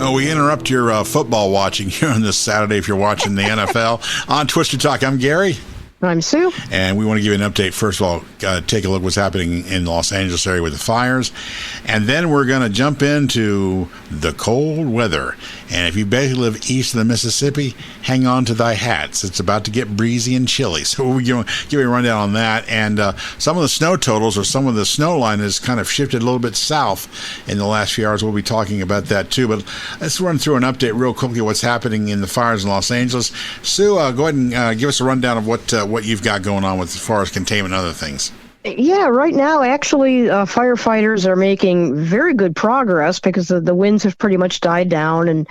Oh, we interrupt your football watching here on this Saturday if you're watching the NFL. On Twister Talk, I'm Gary. I'm Sue. And we want to give you an update. First of all, take a look what's happening in the Los Angeles area with the fires. And then we're going to jump into the cold weather. And if you basically live east of the Mississippi, hang on to thy hats. It's about to get breezy and chilly. So we're going to give you a rundown on that. And some of the snow totals or some of the snow line has kind of shifted a little bit south in the last few hours. We'll be talking about that too. But let's run through an update real quickly what's happening in the fires in Los Angeles. Sue, go ahead and give us a rundown of what you've got going on with as far as containment and other things. Yeah, right now, actually, firefighters are making very good progress because the winds have pretty much died down, and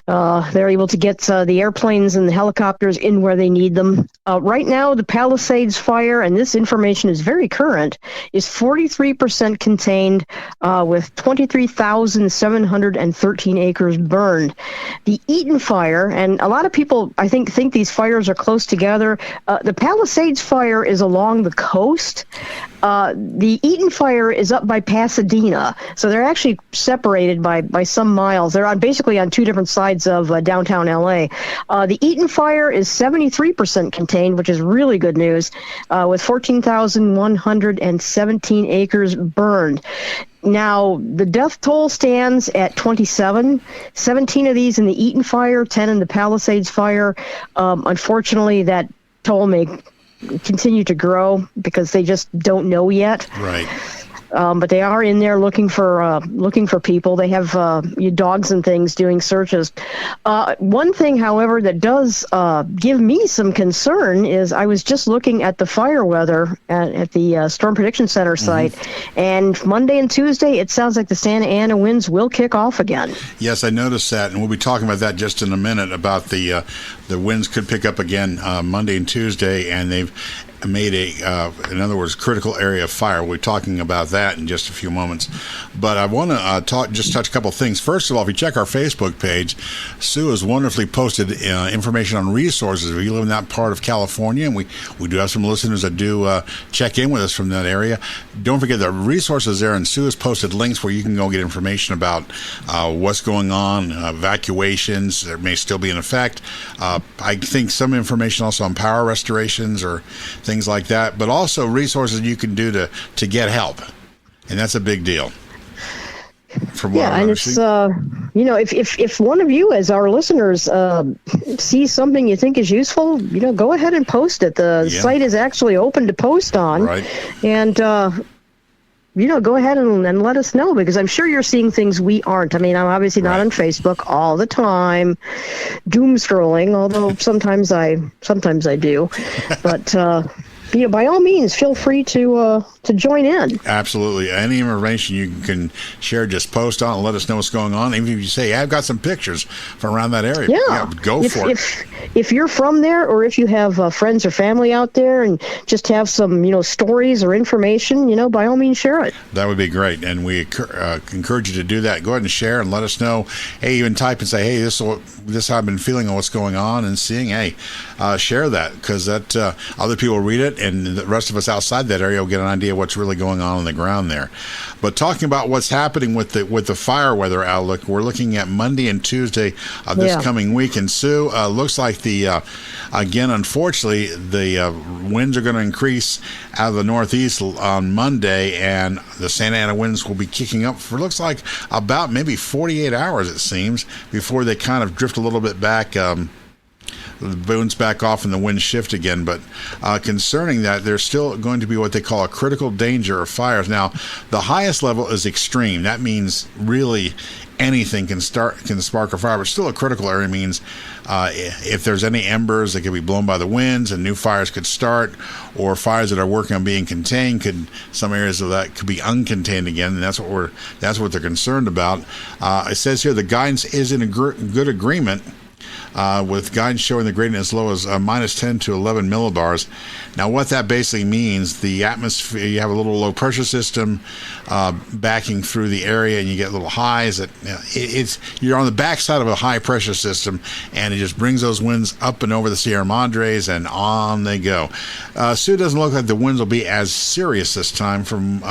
they're able to get the airplanes and the helicopters in where they need them. Right now, the Palisades fire, and this information is very current, is 43% contained with 23,713 acres burned. The Eaton fire, and a lot of people, I think these fires are close together. The Palisades fire is along the coast. The Eaton fire is up by Pasadena, so they're actually separated by some miles. They're basically on two different sides of downtown LA. The Eaton fire is 73% contained, which is really good news, with 14,117 acres burned. Now, the death toll stands at 27, 17 of these in the Eaton fire, 10 in the Palisades fire. Unfortunately, that toll may continue to grow because they just don't know yet. Right. But they are in there looking for people. They have dogs and things doing searches. One thing, however, that does give me some concern is I was just looking at the fire weather at the Storm Prediction Center site, and Monday and Tuesday, it sounds like the Santa Ana winds will kick off again. Yes, I noticed that, and we'll be talking about that just in a minute, about the winds could pick up again Monday and Tuesday, and they've made in other words, critical area of fire. We're talking about that in just a few moments. But I want to touch a couple of things. First of all, if you check our Facebook page, Sue has wonderfully posted information on resources. If you live in that part of California, and we do have some listeners that do check in with us from that area, don't forget the resources there, and Sue has posted links where you can go get information about what's going on, evacuations that may still be in effect. I think some information also on power restorations or things like that, but also resources you can do to get help, and that's a big deal. And it's if one of you, as our listeners, sees something you think is useful, go ahead and post it. The site is actually open to post on, right? And go ahead and let us know, because I'm sure you're seeing things we aren't. I mean, I'm obviously not on Facebook all the time, doom scrolling, although sometimes I do. But by all means, feel free to join in. Absolutely. Any information you can share, just post on and let us know what's going on. Even if you say, I've got some pictures from around that area. Go for it. If you're from there, or if you have friends or family out there and just have some, stories or information, by all means, share it. That would be great. And we encourage you to do that. Go ahead and share and let us know. Hey, even type and say, hey, this is how I've been feeling and what's going on and seeing. Hey, share that, because that other people read it, and the rest of us outside that area will get an idea of what's really going on the ground there. But talking about what's happening with the fire weather outlook, we're looking at Monday and Tuesday of this coming week. And Sue, looks like again, unfortunately, the winds are going to increase out of the northeast on Monday, and the Santa Ana winds will be kicking up for looks like about maybe 48 hours, it seems, before they kind of drift a little bit back. The bounce back off and the wind shift again. But concerning that, there's still going to be what they call a critical danger of fires. Now, the highest level is extreme. That means really anything can spark a fire, but still a critical area means if there's any embers that could be blown by the winds and new fires could start, or fires that are working on being contained, some areas of that could be uncontained again, and that's what they're concerned about. It says here the guidance is in a good agreement, with guidance showing the gradient as low as minus 10 to 11 millibars. Now, what that basically means, the atmosphere, you have a little low pressure system backing through the area, and you get little highs. You're on the backside of a high pressure system, and it just brings those winds up and over the Sierra Madres, and on they go. Sue, doesn't look like the winds will be as serious this time, from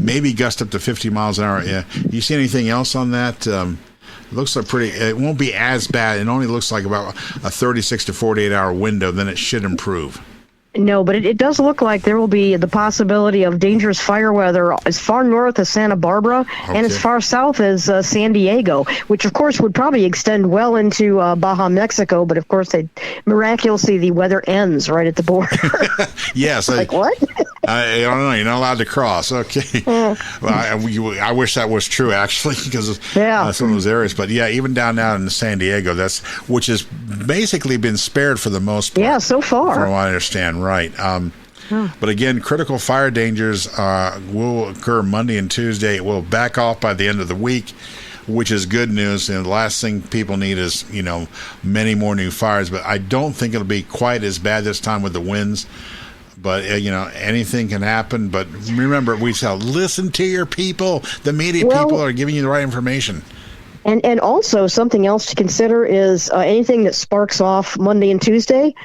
maybe gust up to 50 miles an hour. You see anything else on that? It looks like it won't be as bad. It only looks like about a 36 to 48 hour window. Then it should improve. No, but it does look like there will be the possibility of dangerous fire weather as far north as Santa Barbara and as far south as San Diego, which, of course, would probably extend well into Baja, Mexico. But, of course, miraculously, the weather ends right at the border. Yes. Like, what? I don't know. You're not allowed to cross. Okay. Well, I wish that was true, actually, because of some of those areas. But, yeah, even down now in San Diego, which has basically been spared for the most part. Yeah, so far. From what I understand, right. But, again, critical fire dangers will occur Monday and Tuesday. It will back off by the end of the week, which is good news. And the last thing people need is, many more new fires. But I don't think it'll be quite as bad this time with the winds. But, anything can happen. But remember, we tell, listen to your people. The media people are giving you the right information. And also something else to consider is anything that sparks off Monday and Tuesday,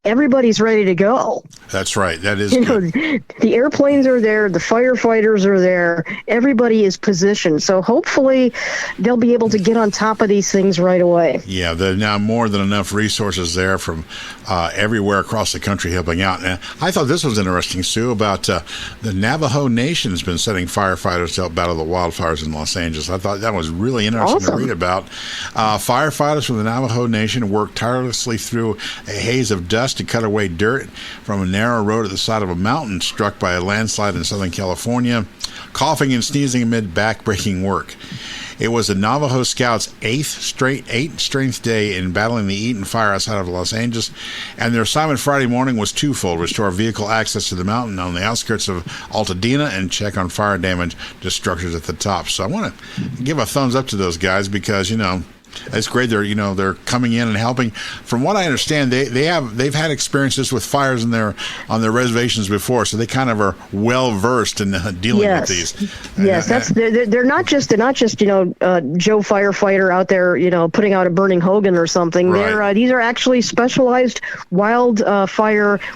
everybody's ready to go. That's right. That is good. The airplanes are there. The firefighters are there. Everybody is positioned. So hopefully they'll be able to get on top of these things right away. Yeah, there are now more than enough resources there from everywhere across the country helping out. And I thought this was interesting, Sue, about the Navajo Nation has been sending firefighters to help battle the wildfires in Los Angeles. I thought that was really interesting to read about. Firefighters from the Navajo Nation worked tirelessly through a haze of dust to cut away dirt from a narrow road at the side of a mountain struck by a landslide in Southern California, coughing and sneezing amid back-breaking work. It was the Navajo Scouts' eighth strength day in battling the Eaton fire outside of Los Angeles, and their assignment Friday morning was twofold: restore vehicle access to the mountain on the outskirts of Altadena and check on fire damage to structures at the top. So I want to give a thumbs up to those guys because, it's great. They're coming in and helping. From what I understand, they've had experiences with fires on their reservations before, so they kind of are well versed in dealing with these. Yes, they're not just Joe firefighter out there putting out a burning Hogan or something. Right. These are actually specialized wildland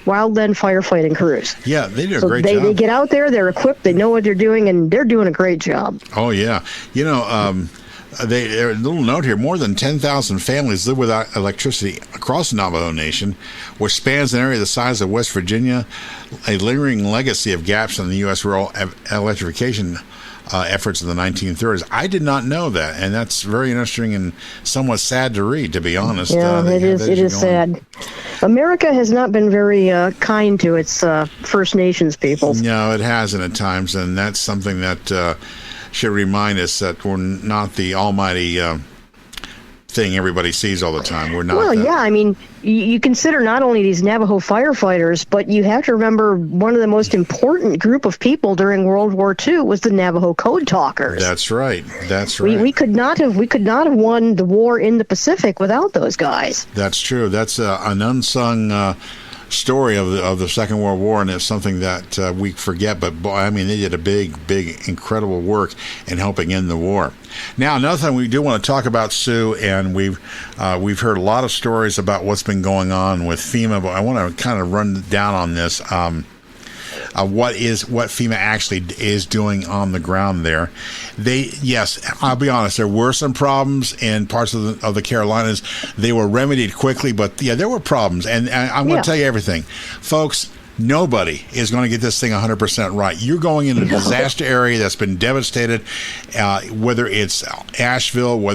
firefighting crews. Yeah, they do a great job. They get out there, they're equipped, they know what they're doing, and they're doing a great job. Oh yeah, a little note here: more than 10,000 families live without electricity across the Navajo Nation, which spans an area the size of West Virginia, a lingering legacy of gaps in the U.S. rural electrification efforts in the 1930s. I did not know that, and that's very interesting and somewhat sad to read, to be honest. Yeah, it is sad. America has not been very kind to its First Nations peoples. No, it hasn't at times, and that's something that should remind us that we're not the almighty thing everybody sees all the time. We're not. Well, yeah, I mean, you consider not only these Navajo firefighters, but you have to remember one of the most important group of people during World War II was the Navajo Code Talkers. That's right. That's right. We could not have won the war in the Pacific without those guys. That's true. That's an unsung story of the Second World War, and it's something that we forget, but boy, I mean, they did a big, incredible work in helping end the war. Now, another thing we do want to talk about, Sue, and we've heard a lot of stories about what's been going on with FEMA, but I want to kind of run down on this. What FEMA actually is doing on the ground there. Yes, I'll be honest, there were some problems in parts of the Carolinas. They were remedied quickly, but yeah, there were problems. And I'm going to tell you everything. Folks, nobody is going to get this thing 100% right. You're going in a disaster area that's been devastated, whether it's Asheville,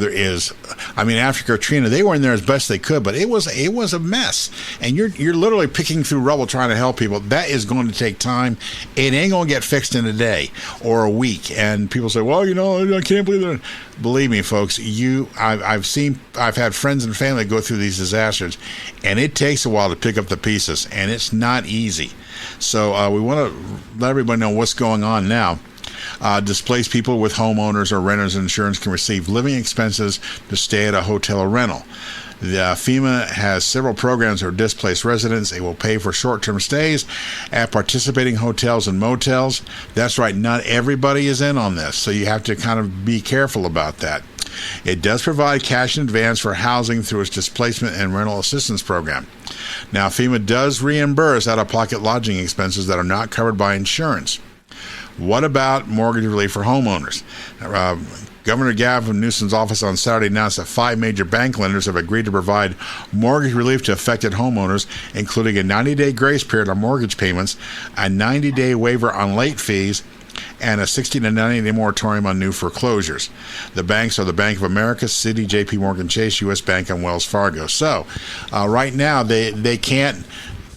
after Katrina, they were in there as best they could, but it was a mess. And you're literally picking through rubble trying to help people. That is going to take time. It ain't going to get fixed in a day or a week. And people say, well, I can't believe that. Believe me, folks, I've had friends and family go through these disasters, and it takes a while to pick up the pieces, and it's not easy. So we want to let everybody know what's going on now. Displaced people with homeowners or renters insurance can receive living expenses to stay at a hotel or rental. The FEMA has several programs for displaced residents. They will pay for short-term stays at participating hotels and motels. That's right, not everybody is in on this, so you have to kind of be careful about that. It does provide cash in advance for housing through its displacement and rental assistance program. Now, FEMA does reimburse out-of-pocket lodging expenses that are not covered by insurance. What about mortgage relief for homeowners? Governor Gavin Newsom's office on Saturday announced that 5 major bank lenders have agreed to provide mortgage relief to affected homeowners, including a 90-day grace period on mortgage payments, a 90-day waiver on late fees, and a 60 to 90-day moratorium on new foreclosures. The banks are the Bank of America, Citi, J.P. Morgan Chase, U.S. Bank, and Wells Fargo. So right now they can't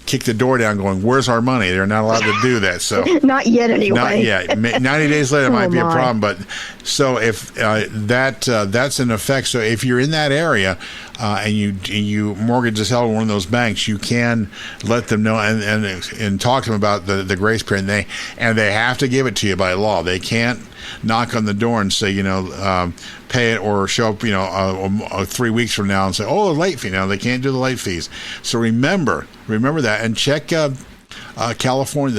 kick the door down going, where's our money? They're not allowed to do that. So not yet anyway. Not yet. 90 days later might be a problem. But so if that's in effect, so if you're in that area and you mortgage is held in one of those banks, you can let them know and talk to them about the grace period. And they have to give it to you by law. They can't knock on the door and say, pay it, or show up, 3 weeks from now and say, oh, a late fee. No, they can't do the late fees. So remember that, and check the California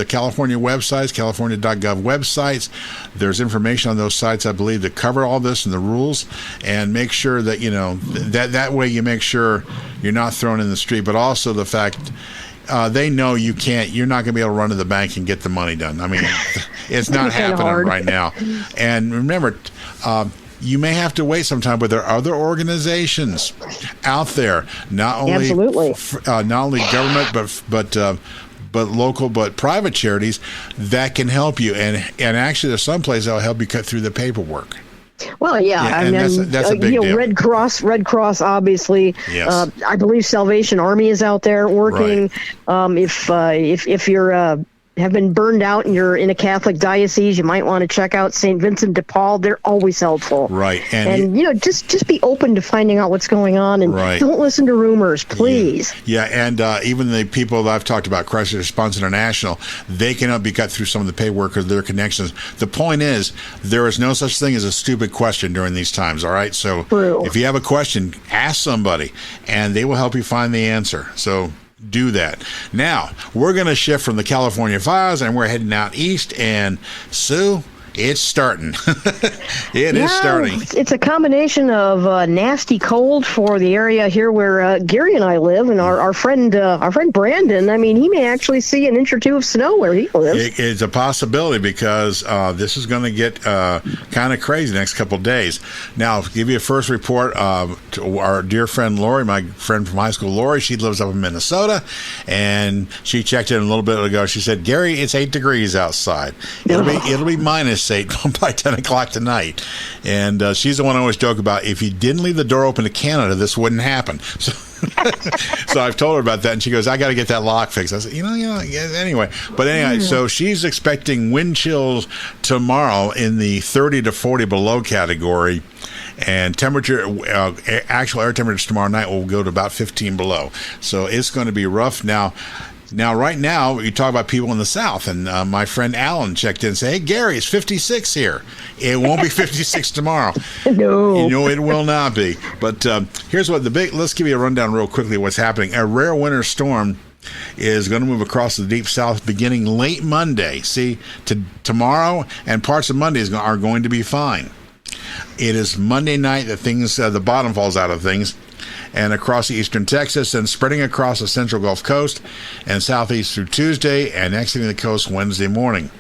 websites, california.gov websites. There's information on those sites, I believe, that cover all this and the rules, and make sure that, that way you make sure you're not thrown in the street, but also the fact they know you're not going to be able to run to the bank and get the money done. I mean, it's not happening right now. And remember, you may have to wait some time, but there are other organizations out there, not only government, but local, but private charities that can help you. And actually, there's some places that'll help you cut through the paperwork. Well, yeah, I mean, that's a big deal. Red Cross, obviously. Yes. I believe Salvation Army is out there working. Right. If you're have been burned out and you're in a Catholic diocese, you might want to check out St. Vincent de Paul. They're always helpful. Right. And just be open to finding out what's going on, and don't listen to rumors, please. Yeah, and even the people that I've talked about, Crisis Response International, they cannot be cut through some of the paperwork or their connections. The point is, there is no such thing as a stupid question during these times, all right? So if you have a question, ask somebody, and they will help you find the answer. So do that. Now, we're going to shift from the California fires, and we're heading out east. And Sue, it's starting. It is starting. It's a combination of nasty cold for the area here where Gary and I live, and our friend Brandon. I mean, he may actually see an inch or two of snow where he lives. It's a possibility, because this is going to get kind of crazy the next couple of days. Now, to give you a first report to our dear friend Lori, my friend from high school, Lori. She lives up in Minnesota, and she checked in a little bit ago. She said, Gary, it's 8 degrees outside. It'll be minus 8 by 10 o'clock tonight. And she's the one I always joke about, if you didn't leave the door open to Canada, this wouldn't happen. So so I've told her about that, and she goes, I got to get that lock fixed. I said, anyway. But anyway, so she's expecting wind chills tomorrow in the 30 to 40 below category. And temperature, actual air temperature tomorrow night will go to about 15 below. So it's going to be rough. Now, right now, you talk about people in the South, and my friend Alan checked in and said, hey, Gary, it's 56 here. It won't be 56 tomorrow. No. It will not be. But here's let's give you a rundown real quickly of what's happening. A rare winter storm is going to move across the deep south beginning late Monday. See, tomorrow and parts of Monday are going to be fine. It is Monday night that the bottom falls out of things, and across eastern Texas, and spreading across the central Gulf Coast and southeast through Tuesday, and exiting the coast Wednesday morning.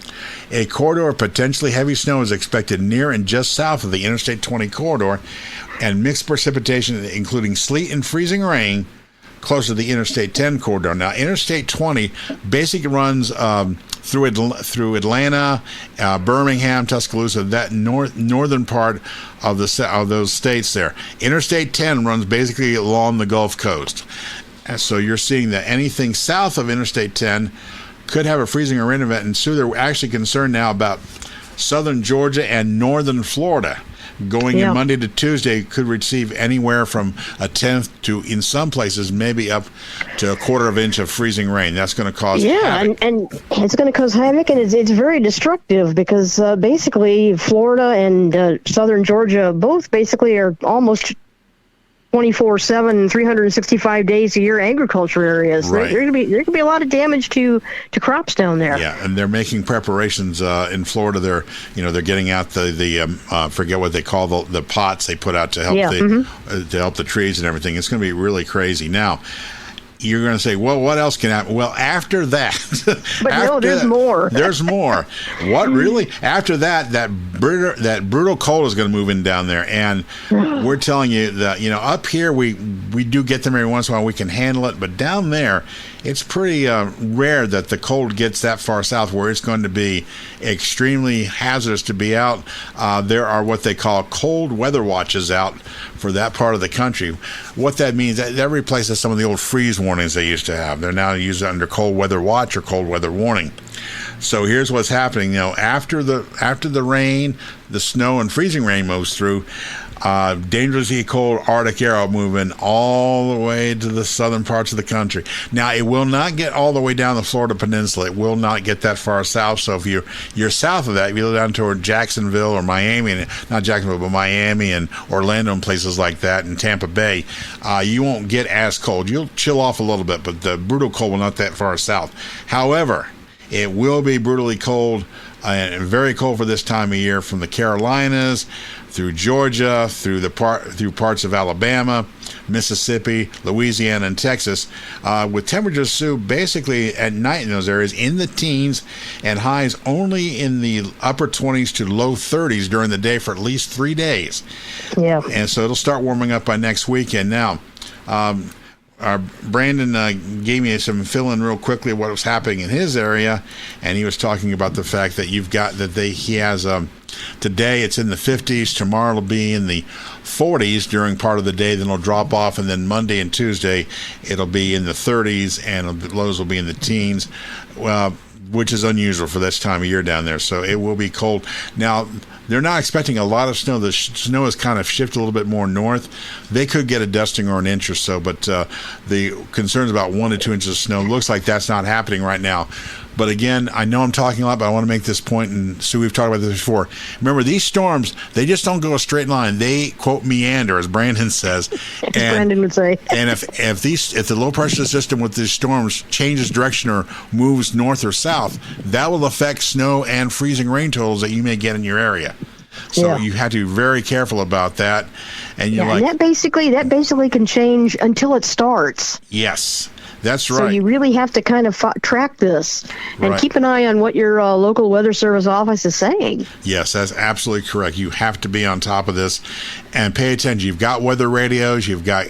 A corridor of potentially heavy snow is expected near and just south of the Interstate 20 corridor, and mixed precipitation, including sleet and freezing rain, close to the Interstate 10 corridor. Now, Interstate 20 basically runs through Atlanta, Birmingham, Tuscaloosa, that northern part of those states there. Interstate 10 runs basically along the Gulf Coast. And so you're seeing that anything south of Interstate 10 could have a freezing or rain event. And so they're actually concerned now about southern Georgia and northern Florida. Going in Monday to Tuesday could receive anywhere from a tenth to, in some places, maybe up to a quarter of an inch of freezing rain. That's going to cause havoc. and it's going to cause havoc, and it's very destructive, because basically Florida and southern Georgia both basically are almost 24/7, 365 days a year agriculture areas. Right. There could be a lot of damage to crops down there. Yeah, and they're making preparations in Florida. They're getting out the forget what they call the pots they put out to help to help the trees and everything. It's going to be really crazy. Now, you're going to say, well, what else can happen? Well, after that, but no, there's more. There's more. What really? After that, that brutal cold is going to move in down there, and we're telling you that up here we do get them every once in a while. We can handle it, but down there, it's pretty rare that the cold gets that far south where it's going to be extremely hazardous to be out. There are what they call cold weather watches out for that part of the country. What that means, that replaces some of the old freeze warnings they used to have. They're now used under cold weather watch or cold weather warning. So here's what's happening. After the rain, the snow and freezing rain moves through, dangerously cold Arctic air will move in all the way to the southern parts of the country. Now, it will not get all the way down the Florida Peninsula. It will not get that far south. So if you're south of that, if you go down toward Jacksonville or Miami, and not Jacksonville, but Miami and Orlando and places like that, and Tampa Bay, you won't get as cold. You'll chill off a little bit, but the brutal cold will not that far south. However, it will be brutally cold and very cold for this time of year from the Carolinas through Georgia, through parts of Alabama, Mississippi, Louisiana, and Texas, with temperatures, Sue, basically at night in those areas in the teens and highs only in the upper 20s to low 30s during the day for at least 3 days. Yeah. And so it'll start warming up by next weekend. Now, Brandon gave me some fill-in real quickly of what was happening in his area, and he was talking about the fact that he has today it's in the 50s, tomorrow it'll be in the 40s during part of the day, then it'll drop off, and then Monday and Tuesday it'll be in the 30s, and the lows will be in the teens, which is unusual for this time of year down there. So it will be cold. Now, they're not expecting a lot of snow. The snow has kind of shifted a little bit more north. They could get a dusting or an inch or so, but the concerns about 1 to 2 inches of snow looks like that's not happening right now. But again, I know I'm talking a lot, but I want to make this point, and Sue, we've talked about this before. Remember, these storms, they just don't go a straight line. They, quote, meander, as Brandon says. As Brandon would say. And if the low pressure system with these storms changes direction or moves north or south, that will affect snow and freezing rain totals that you may get in your area. So you have to be very careful about that. And and that basically can change until it starts. Yes. That's right. So you really have to kind of track this and keep an eye on what your local weather service office is saying. Yes, that's absolutely correct. You have to be on top of this and pay attention. You've got weather radios. You've got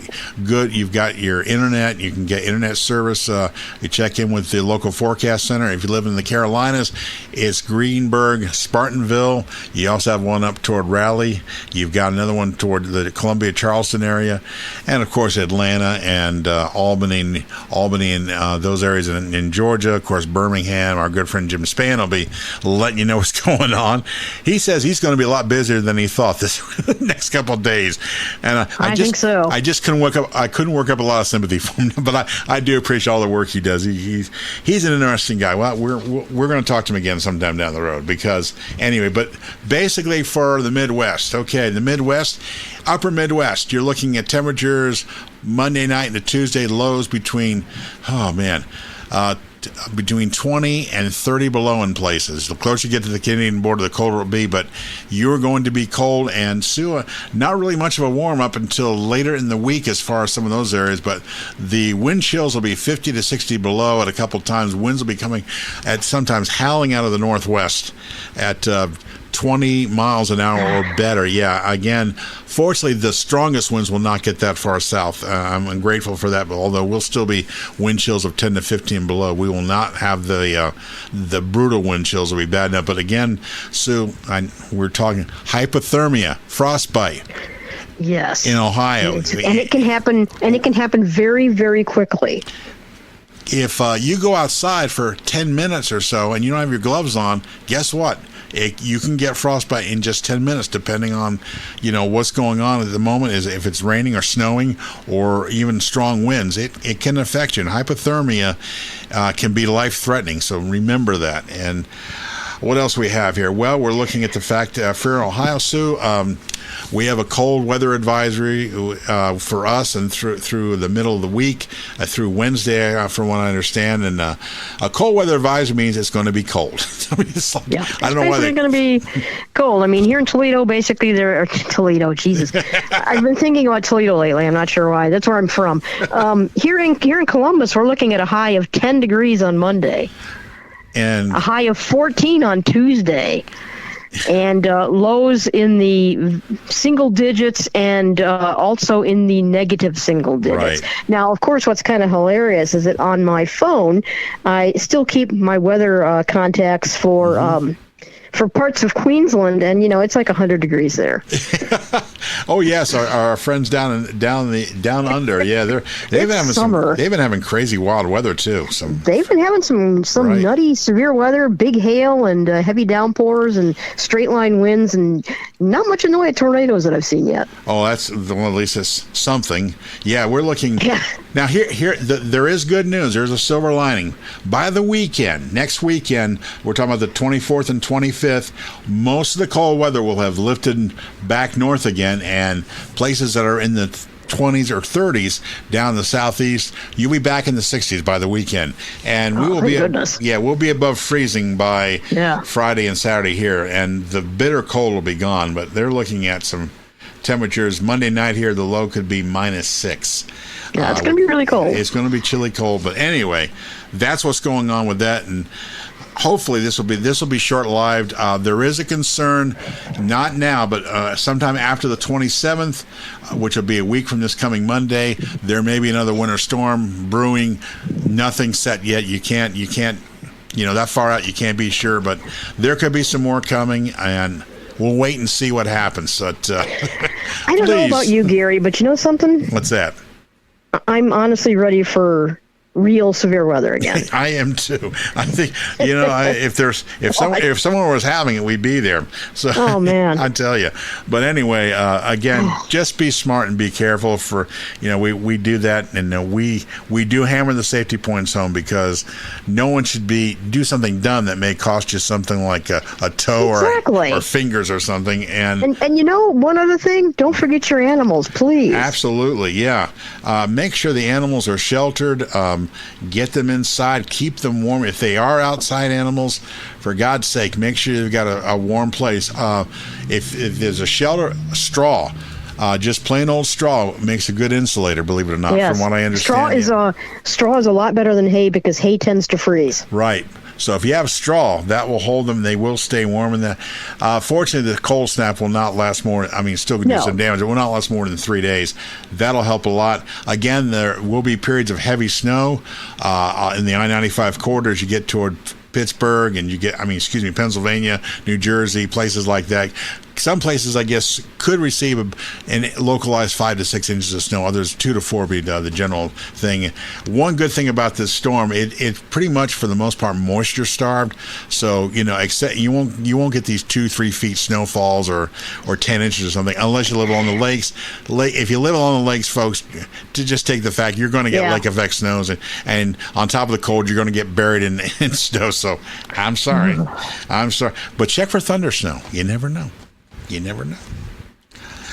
your internet. You can get internet service. You check in with the local forecast center. If you live in the Carolinas, it's Greenberg, Spartanville. You also have one up toward Raleigh. You've got another one toward the Columbia, Charleston area, and of course Atlanta and Albany and those areas in Georgia. Of course, Birmingham. Our good friend Jim Spann will be letting you know what's going on. He says he's going to be a lot busier than he thought this next couple of days, and I think so. I just couldn't work up. I couldn't work up a lot of sympathy for him, but I do appreciate all the work he does. He's an interesting guy. Well, we're going to talk to him again sometime down the road because anyway. But basically for the Midwest, the Midwest, upper Midwest, you're looking at temperatures Monday night into Tuesday, lows between between 20 and 30 below in places. The closer you get to the Canadian border, the colder it will be, but you're going to be cold, and not really much of a warm up until later in the week as far as some of those areas, but the wind chills will be 50 to 60 below at a couple times. Winds will be coming at sometimes howling out of the northwest at 20 miles an hour or better. Yeah, again, fortunately, the strongest winds will not get that far south. I'm grateful for that, but although we'll still be wind chills of 10 to 15 below, we will not have the brutal wind chills will be bad enough. But again, Sue, we're talking hypothermia, frostbite. Yes. In Ohio. And it can happen very, very quickly. If you go outside for 10 minutes or so and you don't have your gloves on, guess what? You can get frostbite in just 10 minutes, depending on, what's going on at the moment. Is if it's raining or snowing or even strong winds, it can affect you. And hypothermia can be life-threatening. So remember that. And What else we have here? Well, we're looking at the fact for Ohio, Sue, we have a cold weather advisory for us and through the middle of the week, through Wednesday, from what I understand. And a cold weather advisory means it's going to be cold. I mean, it's like, Yeah, I don't know why it's going to be cold. I mean, here in Toledo, basically, Toledo, Jesus. I've been thinking about Toledo lately. I'm not sure why. That's where I'm from. Here in Columbus, we're looking at a high of 10 degrees on Monday. And a high of 14 on Tuesday. And lows in the single digits and also in the negative single digits. Right. Now, of course, what's kind of hilarious is that on my phone, I still keep my weather contacts for parts of Queensland, and it's like 100 degrees there. Oh yes, our friends down under, yeah, they've been having crazy wild weather too. They've been having some right. nutty severe weather, big hail and heavy downpours and straight line winds, and not much in the way of tornadoes that I've seen yet. Oh, that's at least it's something. Yeah, we're looking. Yeah. Now there is good news. There's a silver lining. By the weekend, next weekend, we're talking about the 24th and 25th. Most of the cold weather will have lifted back north again, and places that are in the 20s or 30s down the southeast, you'll be back in the 60s by the weekend, and we will be we'll be above freezing by Friday and Saturday here, and the bitter cold will be gone. But they're looking at some temperatures. Monday night here, the low could be -6. Yeah, it's going to be really cold. It's going to be chilly cold, but anyway, that's what's going on with that, and hopefully this will be short-lived. There is a concern, not now, but sometime after the 27th, which will be a week from this coming Monday. There may be another winter storm brewing. Nothing set yet. You can't. That far out, you can't be sure, but there could be some more coming, and we'll wait and see what happens. But I don't know about you, Gary, but you know something? What's that? I'm honestly ready for real severe weather again. I am too. I think if someone was having it, we'd be there. So, oh man, I tell you. But anyway, again, just be smart and be careful. We do that, and we do hammer the safety points home, because no one should do something dumb that may cost you something like a toe or fingers or something. And one other thing, don't forget your animals, please. Absolutely, yeah. Make sure the animals are sheltered. Get them inside, keep them warm. If they are outside animals, for God's sake, make sure you've got a warm place. If there's a shelter, straw, just plain old straw makes a good insulator, believe it or not, yes. from what I understand. Straw is a lot better than hay, because hay tends to freeze. Right. So if you have straw, that will hold them. They will stay warm. Fortunately, the cold snap will not last more. I mean, still can do some damage. It will not last more than 3 days. That'll help a lot. Again, there will be periods of heavy snow in the I-95 corridor as you get toward Pittsburgh and Pennsylvania, New Jersey, places like that. Some places, I guess, could receive a localized 5 to 6 inches of snow. Others, 2 to 4 be the general thing. One good thing about this storm, it's pretty much for the most part moisture starved. So except you won't get these 2-3 feet snowfalls or 10 inches or something, unless you live along the lakes. If you live along the lakes, folks, to just take the fact you're going to get lake effect snows, and on top of the cold, you're going to get buried in snow. So I'm sorry, but check for thunder snow. You never know. You never know.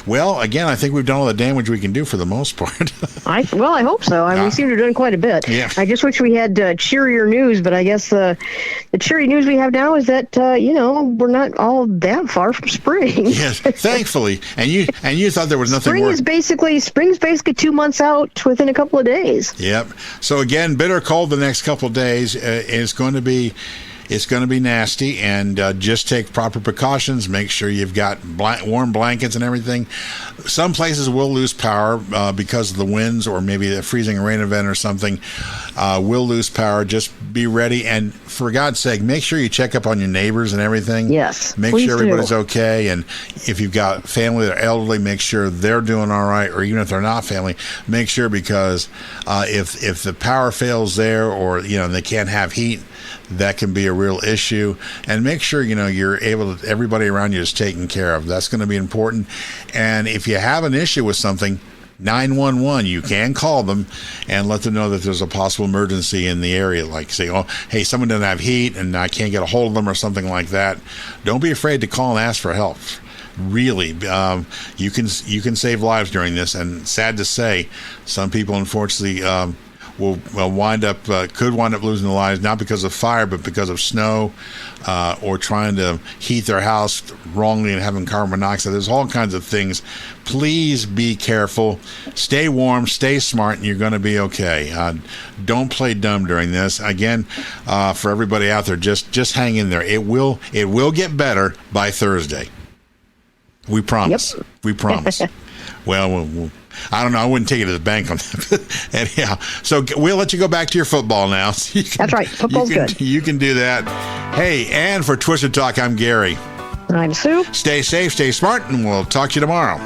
Well, again, I think we've done all the damage we can do for the most part. I hope so. We seem to be doing quite a bit. Yeah. I just wish we had cheerier news, but I guess the cheery news we have now is that we're not all that far from spring. Yes, thankfully. And you thought there was nothing. Spring's basically 2 months out within a couple of days. Yep. So again, bitter cold the next couple of days. It's going to be nasty, and just take proper precautions. Make sure you've got warm blankets and everything. Some places will lose power because of the winds, or maybe a freezing rain event or something. Will lose power. Just be ready, and for God's sake, make sure you check up on your neighbors and everything. Yes, make sure everybody's okay, and if you've got family that are elderly, make sure they're doing all right, or even if they're not family, make sure, because if the power fails there, or they can't have heat, that can be a real issue. And make sure you're able to, everybody around you is taken care of. That's going to be important. And if you have an issue with something, 911. You can call them and let them know that there's a possible emergency in the area. Like say, oh, hey, someone doesn't have heat and I can't get a hold of them or something like that. Don't be afraid to call and ask for help. Really, you can save lives during this. And sad to say, some people unfortunately will could wind up losing their lives, not because of fire, but because of snow, or trying to heat their house wrongly and having carbon monoxide. There's all kinds of things. Please be careful. Stay warm, stay smart, and you're going to be okay. Don't play dumb during this. Again, for everybody out there, just hang in there. It will get better by Thursday. We promise. Yep. We promise. Well, I don't know. I wouldn't take it to the bank on that. Anyhow, so we'll let you go back to your football now. So that's right. Football's good. You can do that. Hey, and for Twisted Talk, I'm Gary. And I'm Sue. Stay safe, stay smart, and we'll talk to you tomorrow.